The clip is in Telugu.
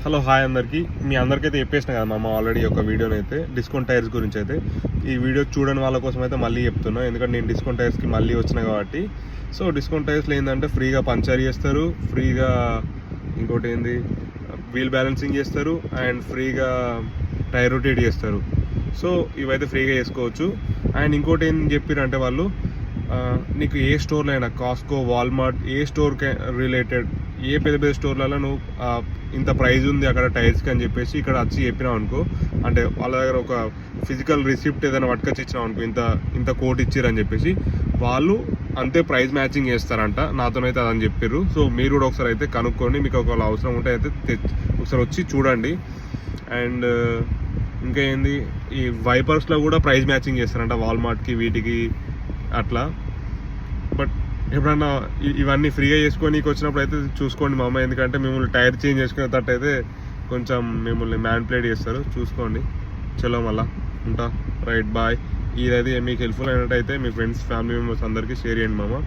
హలో హాయ్ అందరికీ. మీ అందరికైతే చెప్పేసిన కదా మామ ఆల్రెడీ ఒక వీడియోని అయితే డిస్కౌంట్ టైర్స్ గురించి అయితే. ఈ వీడియో చూడని వాళ్ళ కోసం అయితే మళ్ళీ చెప్తున్నా, ఎందుకంటే నేను డిస్కౌంట్ టైర్స్కి మళ్ళీ వచ్చిన కాబట్టి. సో డిస్కౌంట్ టైర్స్లో ఏంటంటే ఫ్రీగా పంచర్ చేస్తారు, ఫ్రీగా ఇంకోటి ఏంది వీల్ బ్యాలెన్సింగ్ చేస్తారు అండ్ ఫ్రీగా టైర్ రొటేట్ చేస్తారు. సో ఇవైతే ఫ్రీగా చేసుకోవచ్చు. అండ్ ఇంకోటి ఏం చెప్పారంటే వాళ్ళు నీకు ఏ స్టోర్లో అయినా కాస్కో, వాల్మార్ట్, ఏ స్టోర్కి రిలేటెడ్ ఏ పెద్ద పెద్ద స్టోర్లలో నువ్వు ఇంత ప్రైజ్ ఉంది అక్కడ టైర్స్కి అని చెప్పేసి ఇక్కడ వచ్చి చెప్పినావు అనుకో, అంటే వాళ్ళ దగ్గర ఒక ఫిజికల్ రిసిప్ట్ ఏదైనా పట్టుకొచ్చి ఇచ్చినావు అనుకో, ఇంత కోట్ ఇచ్చారని చెప్పేసి వాళ్ళు అంతే ప్రైస్ మ్యాచింగ్ చేస్తారంట. నాతోనైతే అదని చెప్పారు. సో మీరు కూడా ఒకసారి అయితే కనుక్కోండి, మీకు ఒకవేళ అవసరం ఉంటే అయితే ఒకసారి వచ్చి చూడండి. అండ్ ఇంకా ఏంది, ఈ వైపర్స్లో కూడా ప్రైస్ మ్యాచింగ్ చేస్తారంట వాల్మార్ట్కి వీటికి అట్లా. బట్ ఎప్పుడన్నా ఇవన్నీ ఫ్రీగా చేసుకొని వచ్చినప్పుడు అయితే చూసుకోండి మామ, ఎందుకంటే మిమ్మల్ని టైర్ చేంజ్ చేసుకునేటట్టు అయితే కొంచెం మిమ్మల్ని మ్యాన్ప్లేట్ చేస్తారు, చూసుకోండి. చలో మళ్ళా ఉంటా, రైట్ బాయ్. ఇదైతే మీకు హెల్ప్ఫుల్ అయినట్టయితే మీ ఫ్రెండ్స్, ఫ్యామిలీ మెంబర్స్ అందరికీ షేర్ చేయండి మామ.